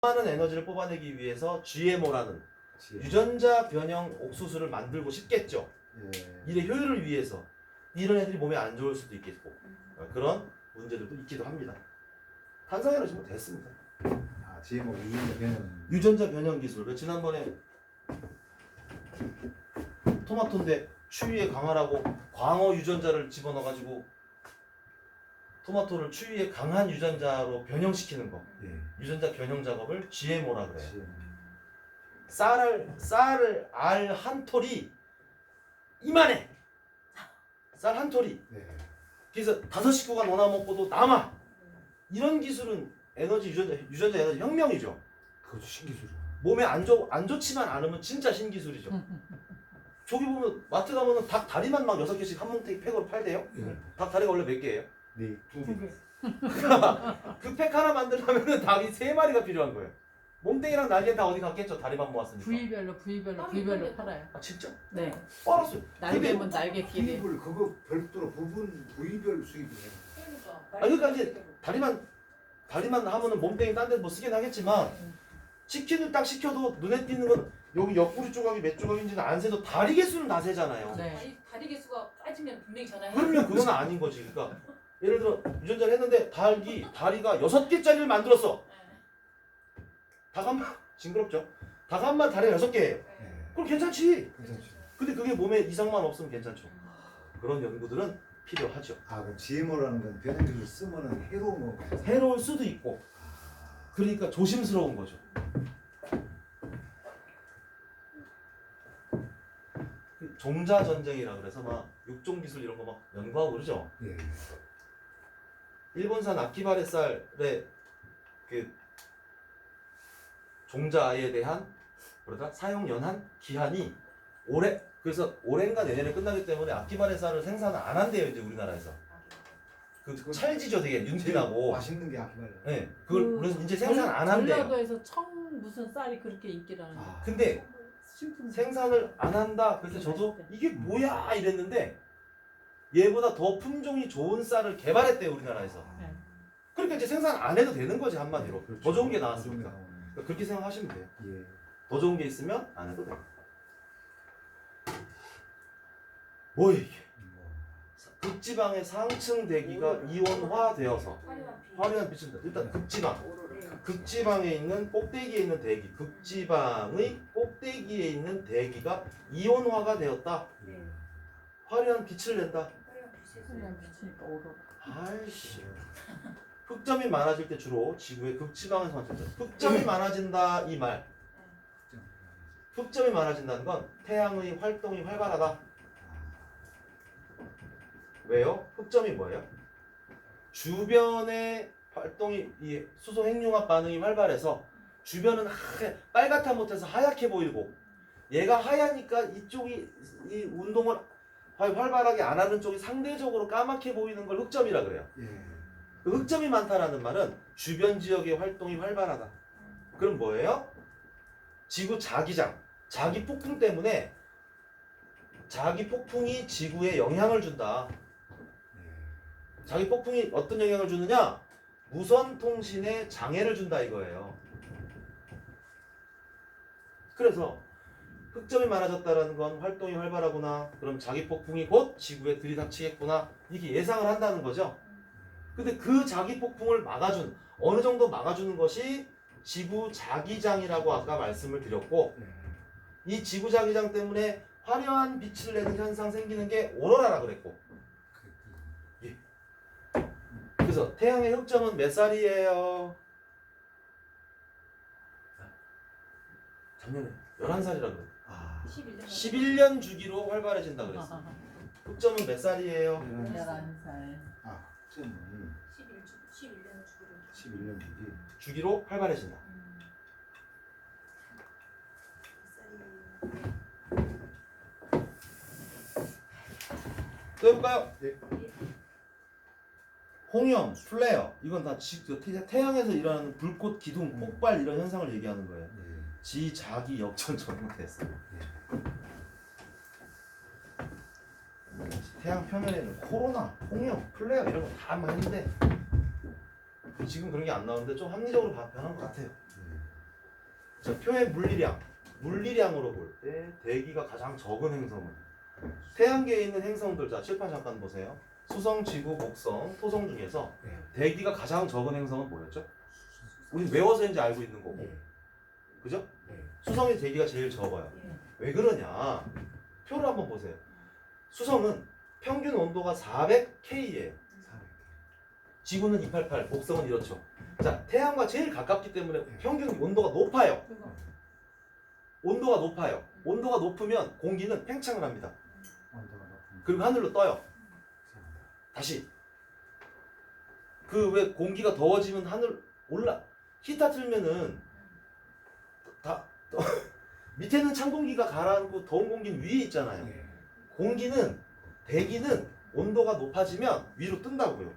많은 에너지를 뽑아내기 위해서 GMO라는 유전자 변형 옥수수를 만들고 싶겠죠. 일의 효율을 위해서. 이런 애들이 몸에 안 좋을 수도 있겠고 그런 문제들도 있기도 합니다. 탄성에너지 뭐 됐습니다. GMO 유전자 변형. 유전자 변형 기술. 지난번에 토마토인데 추위에 강하라고 광어 유전자를 집어넣어가지고 토마토를 추위에 강한 유전자로 변형시키는 거. 유전자 변형 작업을 GMO라 그래요. 쌀을 알 한 톨이 이만해. 쌀 한 톨이. 그래서 5식구가 논아 먹고도 남아. 이런 기술은 에너지 유전자 에너지 혁명이죠. 그것도 신기술이야. 몸에 안 좋지만 않으면 진짜 신기술이죠. 저기 보면 마트 가면은 닭 다리만 막 6개씩 한 뭉탱이 팩으로 팔대요. 닭 다리가 원래 몇 개예요? 네, 2개. 그 팩 하나 만들려면 닭이 3마리가 필요한 거예요. 몸뚱이랑 날개는 다 어디 갔겠죠? 다리만 모았으니까. 부위별로 팔아요. 아 진짜? 네. 알았어요. 날개면 날개끼리. 수입을 그거 별도로 부위별 수입을 해. 그러니까 이제 다리만 하면은 몸뚱이 딴 데 뭐 쓰긴 하겠지만 치킨을 딱 시켜도 눈에 띄는 건 여기 옆구리 조각이 몇 조각인지는 안 세도 다리 개수는 다 세잖아요. 네. 다리 개수가 빠지면 분명히 전화해. 그러면 그건 아닌 거지. 그러니까 예를 들어 유전자를 했는데 다리가 6개짜리를 만들었어. 닭 한 마 징그럽죠? 닭 한 마리 다리가 6개예요. 그럼 괜찮지. 괜찮지. 근데 그게 몸에 이상만 없으면 괜찮죠. 그런 연구들은 필요하죠. 그럼 GMO라는 건 변형 기술 쓰면은 해로운 건가요? 해로울 수도 있고. 그러니까 조심스러운 거죠. 종자 전쟁이라 그래서 막 육종 기술 이런 거 막 연구하고 그러죠. 일본산 아키바레 쌀의 그 종자에 대한 사용 연한 기한이 그래서 올해인가 내년에 끝나기 때문에 아키바레 쌀을 생산을 안 한대요 이제 우리나라에서. 그 찰지죠 되게 윤기나고. 맛있는 게 아키바레. 네, 그걸 그래서 이제 생산 안 한대요. 전라도에서 무슨 쌀이 그렇게 인기라는 거. 근데 생산을 안 한다. 그래서 저도 이게 뭐야 이랬는데 얘보다 더 품종이 좋은 쌀을 개발했대요 우리나라에서. 네. 그러니까 이제 생산 안 해도 되는 거지 한마디로. 그렇죠. 더 좋은 게 더 나왔으니까. 좋은 게 나오네. 그러니까 그렇게 생각하시면 돼요. 예. 더 좋은 게 있으면 안 해도 돼. 뭐야 이게? 극지방의 상층 대기가 이온화되어서 화려한 빛을 일단 극지방에 있는 꼭대기에 있는 대기, 극지방의 꼭대기에 있는 대기가 이온화가 되었다. 화려한 빛을 낸다. 그냥 비치니까 오로. 아이씨. 흑점이 많아질 때 주로 지구의 극지방에서 만든다. 흑점이 많아진다 이 말. 흑점이 많아진다는 건 태양의 활동이 활발하다. 왜요? 흑점이 뭐예요? 주변의 활동이 이 수소 핵융합 반응이 활발해서 주변은 빨갛다 못해서 하얗게 보이고 얘가 하얘니까 이쪽이 이 운동을 활발하게 안 하는 쪽이 상대적으로 까맣게 보이는 걸 흑점이라 그래요. 그 흑점이 많다라는 말은 주변 지역의 활동이 활발하다. 그럼 뭐예요? 지구 자기장, 자기 폭풍 때문에 자기 폭풍이 지구에 영향을 준다. 자기 폭풍이 어떤 영향을 주느냐? 무선 통신에 장애를 준다 이거예요. 그래서 흑점이 많아졌다라는 건 활동이 활발하구나. 그럼 자기 폭풍이 곧 지구에 들이닥치겠구나. 이렇게 예상을 한다는 거죠. 근데 그 자기 폭풍을 어느 정도 막아주는 것이 지구 자기장이라고 아까 말씀을 드렸고 이 지구 자기장 때문에 화려한 빛을 내는 현상 생기는 게 오로라라 그랬고 그래서 태양의 흑점은 몇 살이에요? 작년에 11살이라 그래. 11년 주기로 활발해진다 그랬어. 흑점은 몇 살이에요? 11살. 흑점은 11년 주기로. 11년 주기. 주기로 활발해진다. 또 해볼까요? 홍염, 플레어 이건 다 태양에서 일어나는 불꽃, 기둥, 폭발 이런 현상을 얘기하는 거예요. 지자기 역전 적용됐어. 태양 표면에는 코로나, 홍염, 플레어 이런 거 다 많은데 지금 그런 게 안 나오는데 좀 합리적으로 변한 것 같아요. 자, 표의 물리량으로 볼 때 대기가 가장 적은 행성은 태양계에 있는 행성들, 자 칠판 잠깐 보세요. 수성, 지구, 목성, 토성 중에서 네. 대기가 가장 적은 행성은 뭐였죠? 우리 외워서인지 알고 있는 거고, 네. 그죠? 네. 수성의 대기가 제일 적어요. 예. 왜 그러냐? 표를 한번 보세요. 수성은 평균 온도가 400K예요. 400. 지구는 288, 목성은 이렇죠. 자, 태양과 제일 가깝기 때문에 평균 온도가 높아요. 온도가 높아요. 온도가 높으면 공기는 팽창을 합니다. 온도가 높은. 그리고 하늘로 떠요. 이상하다. 다시. 그 왜 공기가 더워지면 하늘 히터 틀면은 다 밑에는 찬 공기가 가라앉고 더운 공기는 위에 있잖아요. 네. 대기는 온도가 높아지면 위로 뜬다고요.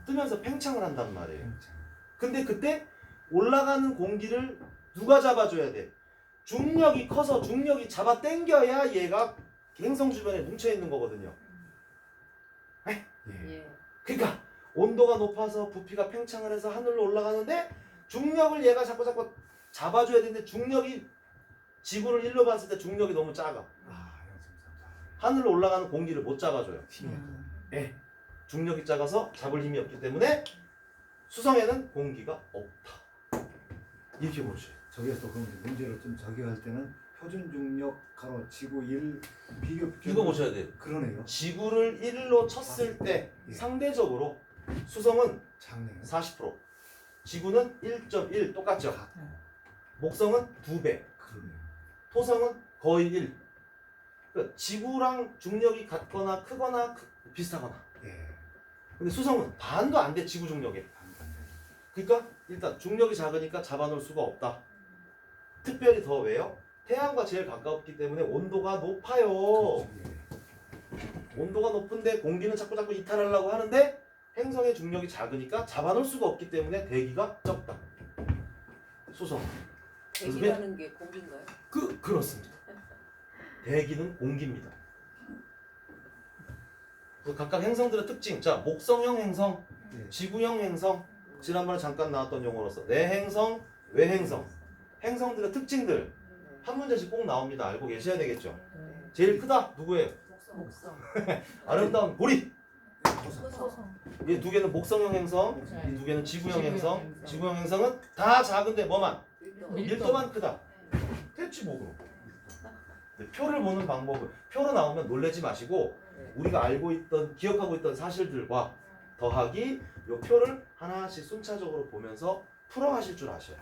뜨면서 팽창을 한단 말이에요. 팽창. 근데 그때 올라가는 공기를 누가 잡아줘야 돼? 중력이 커서 중력이 잡아 당겨야 얘가 행성 주변에 뭉쳐 있는 거거든요. 예. 예. 그러니까 온도가 높아서 부피가 팽창을 해서 하늘로 올라가는데 중력을 얘가 자꾸 잡아줘야 되는데 중력이 지구를 일로 봤을 때 중력이 너무 작아. 아, 0.34. 하늘로 올라가는 공기를 못 잡아줘요. 신기하다. 예. 중력이 작아서 잡을 힘이 없기 때문에 수성에는 공기가 없다. 이렇게 보시죠. 저기서 그럼 이제 문제를 좀 적용할 때는 표준 중력 가로 지구 1 비교 이거 보셔야 돼요. 그러네요. 지구를 1로 쳤을 때 예. 상대적으로 수성은 작네요. 40%, 지구는 1.1 똑같죠. 각. 목성은 2배, 그러네요. 토성은 거의 1. 그러니까 지구랑 중력이 같거나 크거나 비슷하거나. 예. 근데 수성은 반도 안 돼, 지구 중력에. 반반대. 그러니까 일단 중력이 작으니까 잡아놓을 수가 없다. 특별히 더 왜요? 태양과 제일 가깝기 때문에 온도가 높아요. 그렇죠. 예. 온도가 높은데 공기는 자꾸 이탈하려고 하는데 행성의 중력이 작으니까 잡아놓을 수가 없기 때문에 대기가 적다. 수성. 대기라는 게 공기인가요? 그렇습니다. 대기는 공기입니다. 그 각각 행성들의 특징. 자, 목성형 행성, 예. 지구형 행성. 지난번에 잠깐 나왔던 용어로서 내행성, 외행성. 행성들의 특징들 한 문제씩 꼭 나옵니다. 알고 계셔야 되겠죠. 제일 크다 누구예요? 목성. 아름다운 보리. 소성. 이 두 개는 목성형 행성, 네. 이 두 개는 지구형 지구형 행성. 행성. 지구형 행성은 다 작은데 뭐만? 밀도. 밀도만 크다. 됐지 뭐 그럼. 근데 표를 보는 방법은 표로 나오면 놀라지 마시고 우리가 알고 있던 기억하고 있던 사실들과 더하기 이 표를 하나씩 순차적으로 보면서 풀어가실 줄 아셔요.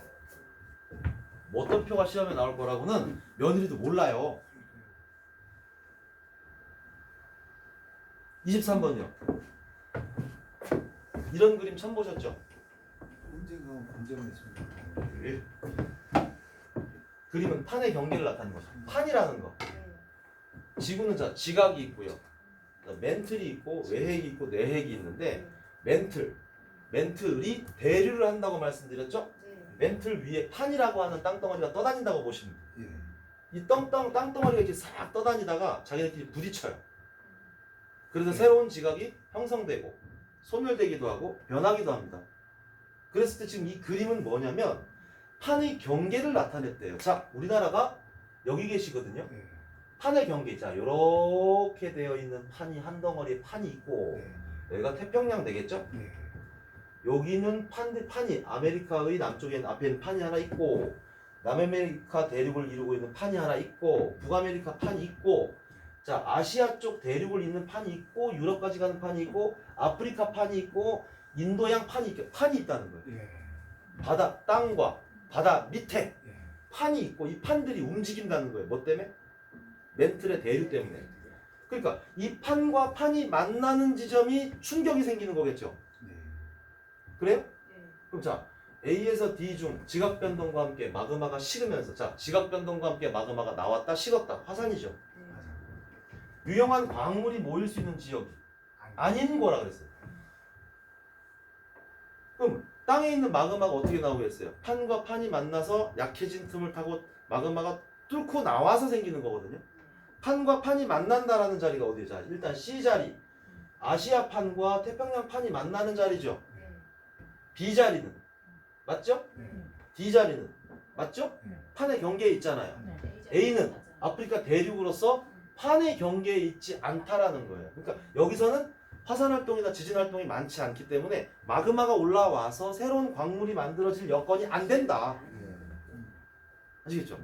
뭐 어떤 표가 시험에 나올 거라고는 며느리도 몰라요. 23번이요. 이런 그림 처음 보셨죠? 언젠가 문제만 있습니다. 예. 그림은 판의 경계를 나타내는 거죠. 판이라는 거. 지구는 자 지각이 있고요. 멘틀이 있고 외핵이 있고 내핵이 있는데 멘틀이 대류를 한다고 말씀드렸죠? 멘틀 위에 판이라고 하는 땅덩어리가 떠다닌다고 보시면 돼요. 예. 이 땅덩어리가 이렇게 싹 떠다니다가 자기네끼리 부딪혀요. 그래서 새로운 지각이 형성되고 소멸되기도 하고 변하기도 합니다. 그랬을 때 지금 이 그림은 뭐냐면 판의 경계를 나타냈대요. 자, 우리나라가 여기 계시거든요. 예. 판의 경계. 자, 이렇게 되어 있는 판이 한 덩어리에 판이 있고 예. 여기가 태평양 되겠죠? 예. 여기는 판이 아메리카의 남쪽에 앞에는 판이 하나 있고 남아메리카 대륙을 이루고 있는 판이 하나 있고 북아메리카 판이 있고 자 아시아 쪽 대륙을 잇는 판이 있고 유럽까지 가는 판이 있고 아프리카 판이 있고 인도양 판이 있다는 거예요. 예. 바다 땅과 바다 밑에 예. 판이 있고 이 판들이 움직인다는 거예요. 뭐 때문에? 멘틀의 대류 때문에. 그러니까 이 판과 판이 만나는 지점이 충격이 생기는 거겠죠. 네. 그래요? 그럼 자 A에서 D 중 지각 변동과 함께 마그마가 식으면서 자 지각 변동과 함께 마그마가 나왔다 식었다 화산이죠. 맞아. 유용한 광물이 모일 수 있는 지역이 아닌 거라 그랬어요. 그럼 땅에 있는 마그마가 어떻게 나오겠어요? 판과 판이 만나서 약해진 틈을 타고 마그마가 뚫고 나와서 생기는 거거든요. 판과 판이 만난다라는 자리가 어디죠? 자, 일단 C 자리 아시아 판과 태평양 판이 만나는 자리죠. B 자리는 맞죠? 네. D 자리는 맞죠? 네. 판의 경계에 있잖아요. A는 아프리카 대륙으로서 판의 경계에 있지 않다라는 거예요. 그러니까 여기서는 화산 활동이나 지진 활동이 많지 않기 때문에 마그마가 올라와서 새로운 광물이 만들어질 여건이 안 된다. 예. 아시겠죠?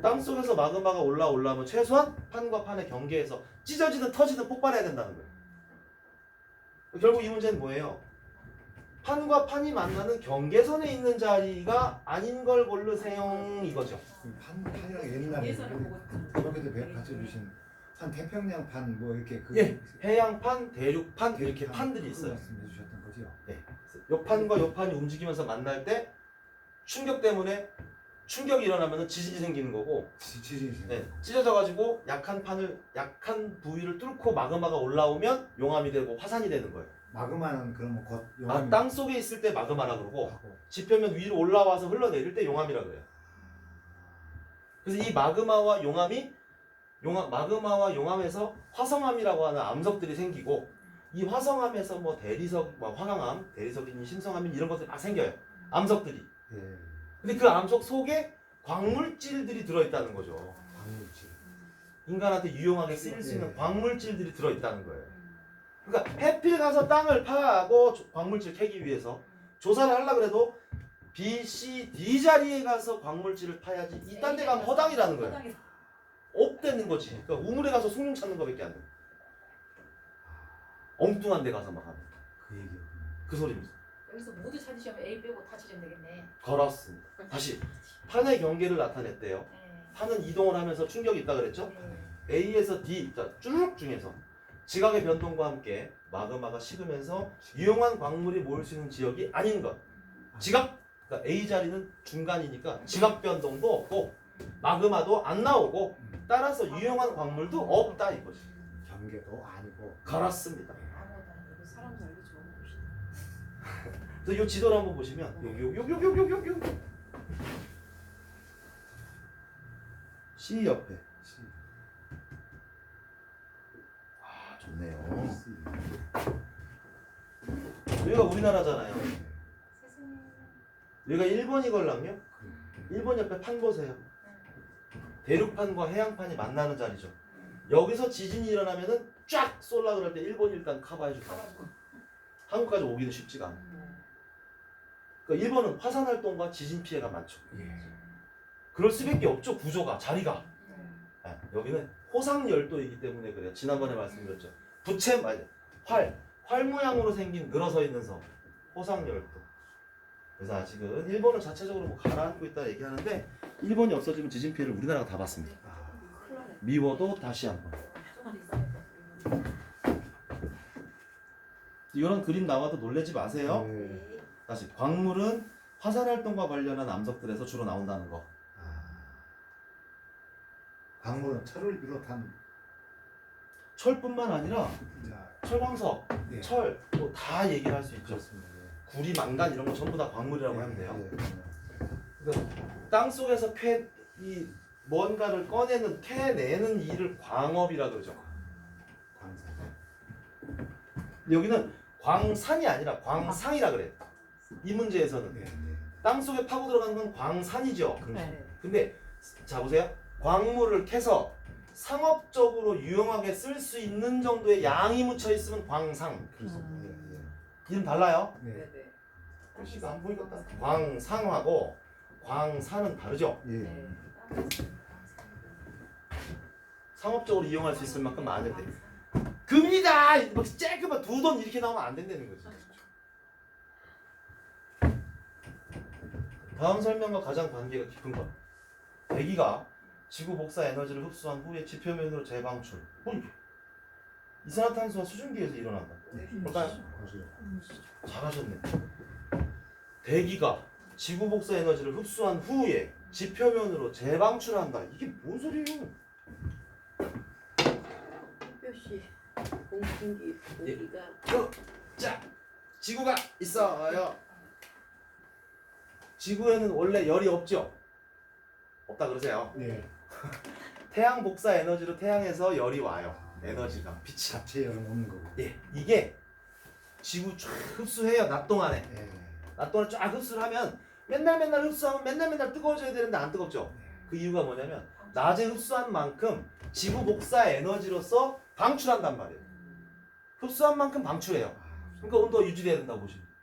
땅 속에서 마그마가 올라오려면 최소한 판과 판의 경계에서 찢어지든 터지든 폭발해야 된다는 거예요. 결국 이 문제는 뭐예요? 판과 판이 만나는 경계선에 있는 자리가 아닌 걸 고르세요 이거죠. 판이랑 옛날에 예선을 보고 저렇게도 가르쳐주신 한 태평양 판 뭐 이렇게 그 예, 해양판, 대륙판 이렇게 판들이 있어요. 말씀해 주셨던 거죠. 네. 요 판과 요 판이 움직이면서 만날 때 충격 때문에 충격이 일어나면 지진이 생기는 거고 지진이 네, 찢어져가지고 약한 부위를 뚫고 마그마가 올라오면 용암이 되고 화산이 되는 거예요. 마그마는 그러면 곧 땅 속에 있을 때 마그마라 그러고 하고 지표면 위로 올라와서 흘러내릴 때 용암이라 그래요. 그래서 이 마그마와 용암에서 화성암이라고 하는 암석들이 생기고 이 화성암에서 뭐 대리석, 뭐 화강암, 대리석이니 신성암이 이런 것들이 막 생겨요. 암석들이. 예. 근데 그 암석 속에 광물질들이 들어있다는 거죠. 광물질. 인간한테 유용하게 쓰일 수 있는 네. 광물질들이 들어있다는 거예요. 그러니까 해필 가서 땅을 파고 광물질 캐기 위해서 조사를 하려고 해도 B, C, D 자리에 가서 광물질을 파야지 이딴 데 가면 허당이라는 거예요. 없대는 거지. 그러니까 우물에 가서 숭늉 찾는 거밖에 안 돼. 엉뚱한 데 가서 막 하는 그 얘기요. 그 소리입니다. 여기서 모두 찾으시면 A 빼고 다 찾으면 되겠네. 걸었습니다. 다시 판의 경계를 나타냈대요. 네. 판은 이동을 하면서 충격이 있다 그랬죠? 네. A에서 D, 쭉 중에서 지각의 변동과 함께 마그마가 식으면서 유용한 광물이 모일 수 있는 지역이 아닌 것. 지각, 그러니까 A 자리는 중간이니까 지각 변동도 없고 마그마도 안 나오고 따라서 유용한 광물도 없다 이거지. 경계도 아니고 그렇습니다. 아무것도 아니고 사람 살기 좋은 곳이다. 그래서 이 지도를 한번 보시면 요 C 옆에 아 좋네요. 여기가 우리나라잖아요. 세상에. 여기가 일본이걸랑요. 일본 옆에 판 보세요. 대륙판과 해양판이 만나는 자리죠. 여기서 지진이 일어나면은 쫙 쏠라 그럴 때 일본이 일단 커버해 줄까. 한국까지 오기는 쉽지가 않아. 그러니까 일본은 화산 활동과 지진 피해가 많죠. 예. 그럴 수밖에 없죠. 구조가 자리가. 네, 여기는 호상열도이기 때문에 그래요. 지난번에 말씀드렸죠. 부채 맞아. 활 모양으로 생긴 늘어서 있는 섬. 호상열도. 그래서 아직은 일본은 자체적으로 뭐 가라앉고 있다 얘기하는데 일본이 없어지면 지진 피해를 우리나라가 다 받습니다. 미워도 다시 한번. 이런 그림 나와도 놀라지 마세요. 예. 다시 광물은 화산 활동과 관련한 암석들에서 주로 나온다는 거. 광물은 철을 비롯한 철뿐만 아니라 자, 철광석, 예. 철, 뭐 다 얘기를 할 수 있죠. 그렇습니다. 예. 구리, 망간 이런 거 전부 다 광물이라고 하면 돼요. 예. 그러니까 땅 속에서 이 뭔가를 캐내는 일을 광업이라 그러죠. 광산. 여기는 광산이 아니라 광상이라 그래. 이 문제에서는 네, 네. 땅 속에 파고 들어가는 건 광산이죠. 그렇습니다. 근데 자 보세요. 광물을 캐서 상업적으로 유용하게 쓸 수 있는 정도의 양이 묻혀 있으면 광상. 그렇습니다. 예, 이름 달라요. 예. 네. 네네. 글씨가 안 보이겠다. 광상하고 광산은 다르죠. 예. 네. 상업적으로 이용할 수 있을 만큼 많은데 금이다! 막 쬐끔한 2돈 이렇게 나오면 안 된다는 거지. 다음 설명과 가장 관계가 깊은 것. 대기가 지구 복사 에너지를 흡수한 후에 지표면으로 재방출. 이산화탄소와 수증기에서 일어난다. 볼까요? 잘하셨네. 대기가 지구 복사 에너지를 흡수한 후에 지표면으로 재방출한다. 이게 뭔 소리예요? 햇볕이 공기가 자, 지구가 있어요. 지구에는 원래 열이 없죠? 없다 그러세요. 네. 태양 복사 에너지로 태양에서 열이 와요. 에너지가 빛이. 자체 열은 없는 거고. 예, 이게 지구 쫙 흡수해요. 낮 동안에. 예. 낮 동안에 쫙 흡수를 하면 맨날 흡수하면 맨날 뜨거워져야 되는데 안 뜨겁죠? 그 이유가 뭐냐면 낮에 흡수한 만큼 지구 복사 에너지로서 방출한단 말이에요. 흡수한 만큼 방출해요. 그러니까 온도가 유지돼야 된다고 보시면 돼요.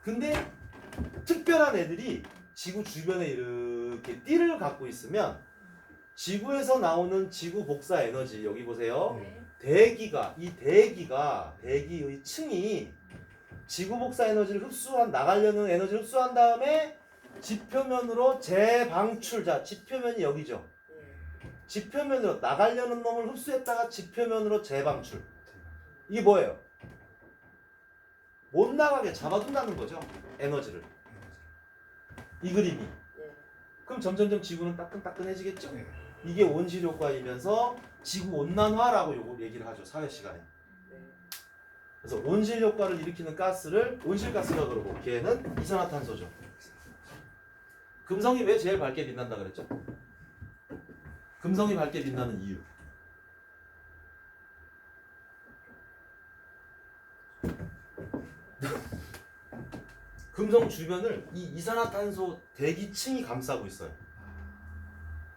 근데 특별한 애들이 지구 주변에 이렇게 띠를 갖고 있으면 지구에서 나오는 지구 복사 에너지 여기 보세요. 네. 대기의 층이 지구 복사 에너지를 나가려는 에너지를 흡수한 다음에 지표면으로 재방출. 자, 지표면이 여기죠. 지표면으로 나가려는 놈을 흡수했다가 지표면으로 재방출. 이게 뭐예요? 못 나가게 잡아둔다는 거죠. 에너지를. 이 그림이. 그럼 점점점 지구는 따끈따끈해지겠죠? 네. 이게 온실 효과이면서 지구 온난화라고 요거 얘기를 하죠. 사회 시간에. 그래서 온실 효과를 일으키는 가스를 온실가스라 그러고 걔는 이산화탄소죠. 금성이 왜 제일 밝게 빛난다 그랬죠? 금성이 밝게 빛나는 이유. 금성 주변을 이 이산화탄소 대기층이 감싸고 있어요.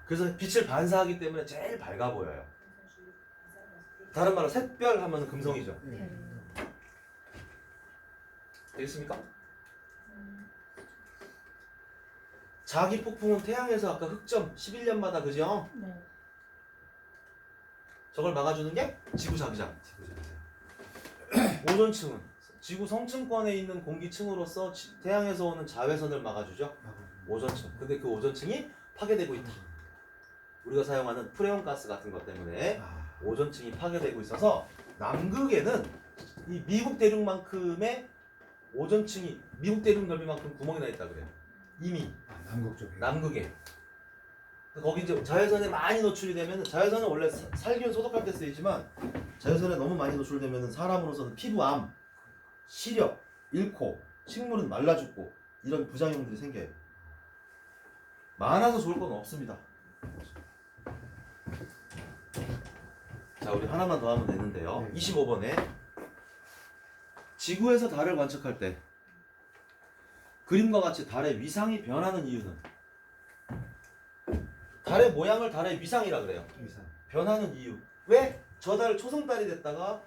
그래서 빛을 반사하기 때문에 제일 밝아 보여요. 다른 말로 샛별 하면 금성이죠. 네. 되겠습니까? 자기 폭풍은 태양에서 아까 흑점 11년마다 그죠? 네. 저걸 막아주는 게 지구 자기장. 오존층은 지구 성층권에 있는 공기층으로서 태양에서 오는 자외선을 막아주죠. 오존층. 근데 그 오존층이 파괴되고 있다. 우리가 사용하는 프레온 가스 같은 것 때문에 오존층이 파괴되고 있어서 남극에는 이 미국 대륙만큼의 오존층이 미국 대륙 넓이만큼 구멍이 나 있다 그래요. 이미 남극 쪽에. 남극에. 거기 이제 자외선에 많이 노출이 되면 자외선은 원래 살균 소독할 때 쓰이지만 자외선에 너무 많이 노출되면 사람으로서는 피부암, 시력 잃고 식물은 말라 죽고 이런 부작용들이 생겨요. 많아서 좋을 건 없습니다. 자, 우리 하나만 더 하면 되는데요. 네. 25번에 지구에서 달을 관측할 때 그림과 같이 달의 위상이 변하는 이유는 달의 모양을 달의 위상이라 그래요. 변하는 이유. 왜? 저 달 초승달이 됐다가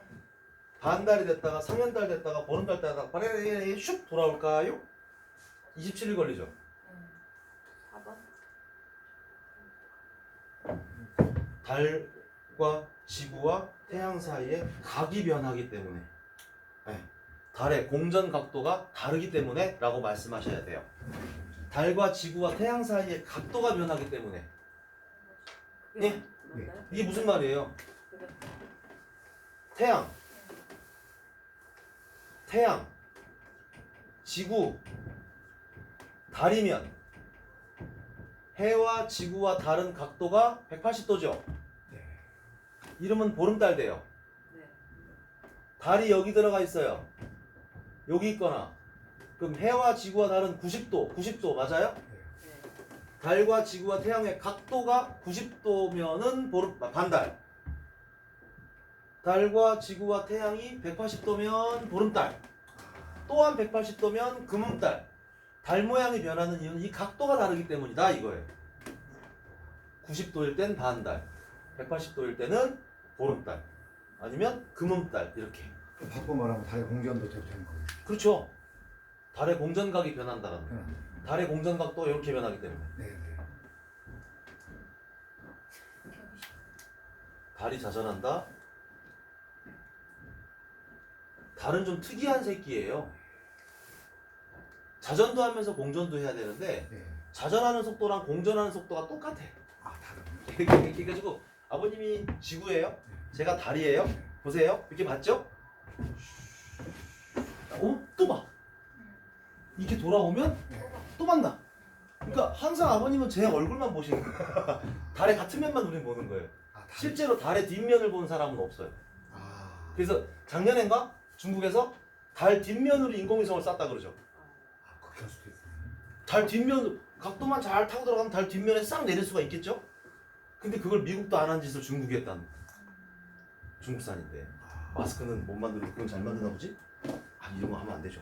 반달이 됐다가 상현달 됐다가 보름달 됐다가 바레레 슉 돌아올까요? 27일 걸리죠. 4번? 달과 지구와 태양 사이에 각이 변하기 때문에 달의 공전 각도가 다르기 때문에 라고 말씀하셔야 돼요. 달과 지구와 태양 사이의 각도가 변하기 때문에. 예? 이게 무슨 말이에요? 태양, 지구, 달이면 해와 지구와 달은 각도가 180도죠. 이름은 보름달 돼요. 달이 여기 들어가 있어요. 여기 있거나. 그럼 해와 지구와 달은 90도 맞아요? 달과 지구와 태양의 각도가 90도면은 반달. 달과 지구와 태양이 180도면 보름달. 또한 180도면 금음달. 달 모양이 변하는 이유는 이 각도가 다르기 때문이다 이거예요. 90도일 땐 반달, 180도일 때는 보름달, 아니면 금음달 이렇게. 바꿔 말하면 달의 공전도 되는 거예요. 그렇죠. 달의 공전각이 변한다는 거. 달의 공전각도 이렇게 변하기 때문에. 네. 달이 자전한다. 달은 좀 특이한 새끼예요. 자전도 하면서 공전도 해야 되는데 자전하는 속도랑 공전하는 속도가 똑같아. 다른. 그래가지고 아버님이 지구예요. 제가 달이에요. 보세요. 이렇게 봤죠? 또 봐. 이렇게 돌아오면 또 만나. 그러니까 항상 아버님은 제 얼굴만 보시는 거예요. 달의 같은 면만 우리는 보는 거예요. 실제로 달의 뒷면을 보는 사람은 없어요. 그래서 작년엔가 중국에서 달 뒷면으로 인공위성을 쐈다 그러죠. 그럴 수도 있어요. 달 뒷면 각도만 잘 타고 들어가면 달 뒷면에 싹 내릴 수가 있겠죠? 근데 그걸 미국도 안 한 짓을 중국이 했다는. 중국산인데 마스크는 못 만들고 그건 잘 만드나 보지? 이런 거 하면 안 되죠.